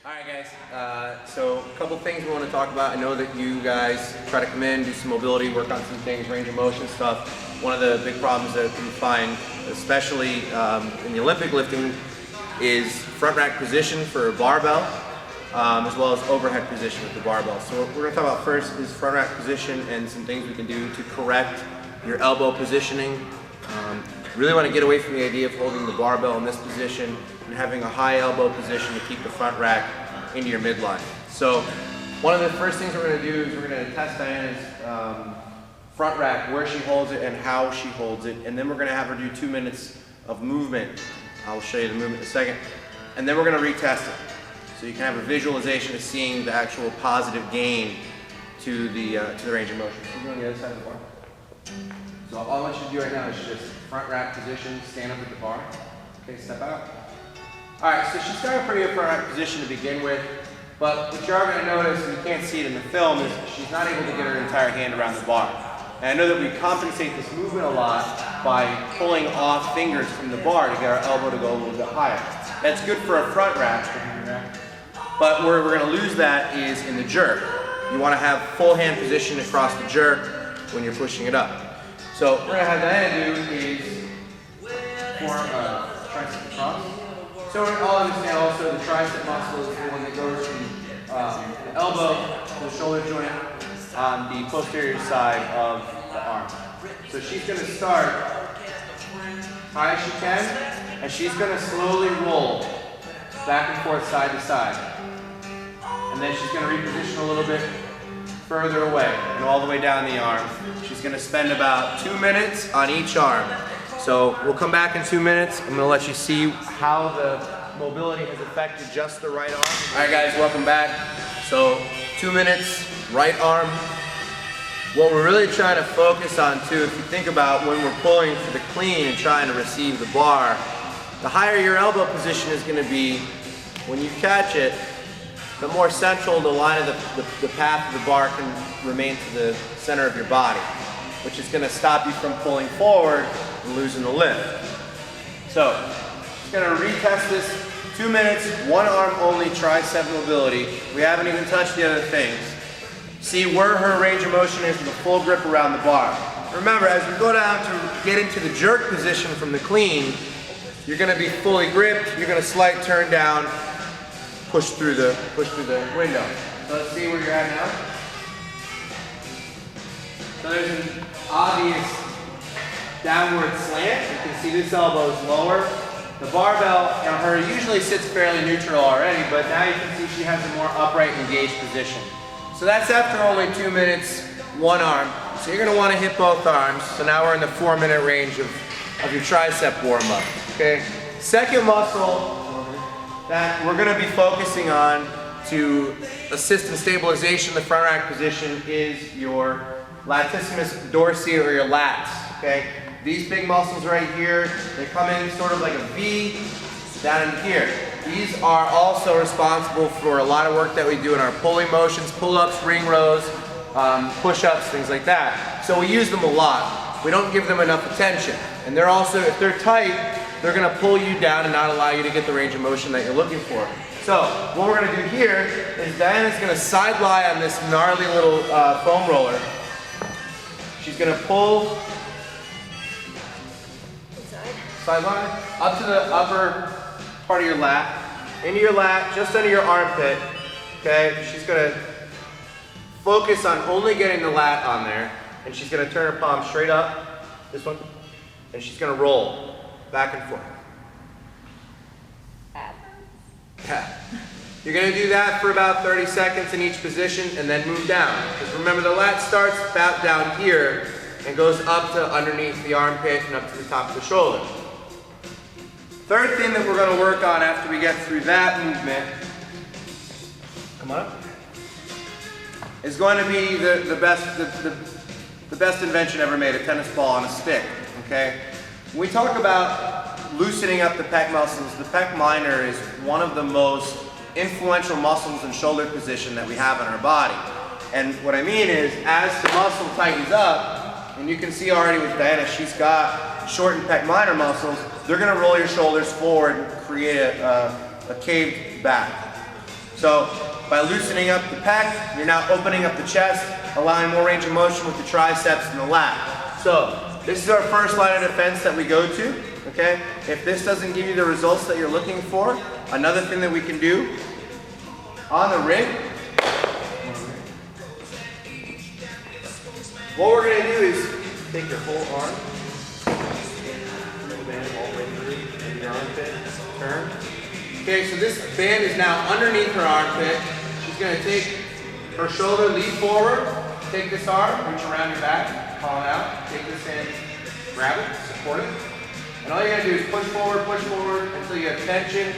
Alright guys, so a couple things we want to talk about. I know that you guys try to come in, do some mobility, work on some things, range of motion stuff. One of the big problems that we find, especially in the Olympic lifting, is front rack position for a barbell, as well as overhead position with the barbell. So what we're going to talk about first is front rack position and some things we can do to correct your elbow positioning. Really want to get away from the idea of holding the barbell in this position and having a high elbow position to keep the front rack into your midline. So one of the first things we're going to do is we're going to test Diana's front rack, where she holds it and how she holds it, and then we're going to have her do 2 minutes of movement. I'll show you the movement in a second, and then we're going to retest it. So you can have a visualization of seeing the actual positive gain to the range of motion. So we're on the other side of the bar. So all I want you to do right now is just front rack position, stand up at the bar. Okay, step out. Alright, so she's got a pretty good front rack position to begin with, but what you are going to notice, and you can't see it in the film, is she's not able to get her entire hand around the bar. And I know that we compensate this movement a lot by pulling off fingers from the bar to get our elbow to go a little bit higher. That's good for a front rack, but where we're going to lose that is in the jerk. You want to have full hand position across the jerk when you're pushing it up. So what we're going to have Diana do is form a tricep cross. So we're all understand also the tricep muscle is the one that goes from the elbow to the shoulder joint on the posterior side of the arm. So she's going to start high as she can, and she's going to slowly roll back and forth side to side. And then she's going to reposition a little bit further away and all the way down the arm. She's going to spend about 2 minutes on each arm. So we'll come back in 2 minutes. I'm going to let you see how the mobility has affected just the right arm. Alright guys, welcome back. So 2 minutes, right arm. What we're really trying to focus on too, if you think about when we're pulling for the clean and trying to receive the bar, the higher your elbow position is going to be when you catch it, the more central the line of the path of the bar can remain to the center of your body, which is going to stop you from pulling forward and losing the lift. So, just going to retest this 2 minutes, one arm only tricep mobility. We haven't even touched the other things. See where her range of motion is with a full grip around the bar. Remember, as we go down to get into the jerk position from the clean, you're going to be fully gripped, you're going to slight turn down, push through the window. So let's see where you're at now. So there's an obvious downward slant. You can see this elbow is lower. The barbell on her usually sits fairly neutral already, but now you can see she has a more upright engaged position. So that's after only 2 minutes, one arm. So you're going to want to hit both arms. So now we're in the 4 minute range of your tricep warm up. Okay. Second muscle that we're going to be focusing on to assist in stabilization, the front rack position, is your latissimus dorsi, or your lats. Okay, these big muscles right here, they come in sort of like a V down in here. These are also responsible for a lot of work that we do in our pulling motions, pull-ups, ring rows, push-ups, things like that. So we use them a lot. We don't give them enough attention, and they're also, if they're tight, they're going to pull you down and not allow you to get the range of motion that you're looking for. So what we're going to do here is Diana's going to side lie on this gnarly little foam roller. She's going to pull side line up to the upper part of your lat, into your lat, just under your armpit. Okay, she's going to focus on only getting the lat on there, and she's going to turn her palm straight up, this one, and she's going to roll back and forth. Yeah. You're going to do that for about 30 seconds in each position and then move down. Because remember, the lat starts about down here and goes up to underneath the armpit and up to the top of the shoulder. Third thing that we're going to work on after we get through that movement, come on up, is going to be the best invention ever made, a tennis ball on a stick. Okay? When we talk about loosening up the pec muscles, the pec minor is one of the most influential muscles and shoulder position that we have in our body. And what I mean is, as the muscle tightens up, and you can see already with Diana, she's got shortened pec minor muscles, they're going to roll your shoulders forward and create a caved back. So by loosening up the pec, you're now opening up the chest, allowing more range of motion with the triceps and the lat. So this is our first line of defense that we go to, okay? If this doesn't give you the results that you're looking for, another thing that we can do on the rig, what we're gonna do is take your whole arm, band all the way through, and your armpit, turn. Okay, so this band is now underneath her armpit. She's gonna take her shoulder, lean forward, take this arm, reach around your back, call it out, take this hand, grab it, support it. And all you're gonna do is push forward until you have tension.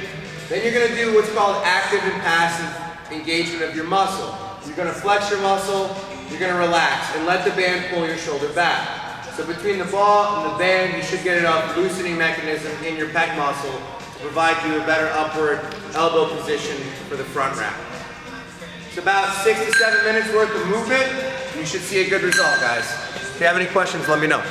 Then you're gonna do what's called active and passive engagement of your muscle. You're gonna flex your muscle, you're gonna relax, and let the band pull your shoulder back. So between the ball and the band, you should get enough loosening mechanism in your pec muscle to provide you a better upward elbow position for the front wrap. It's about 6 to 7 minutes worth of movement, and you should see a good result, guys. If you have any questions, let me know.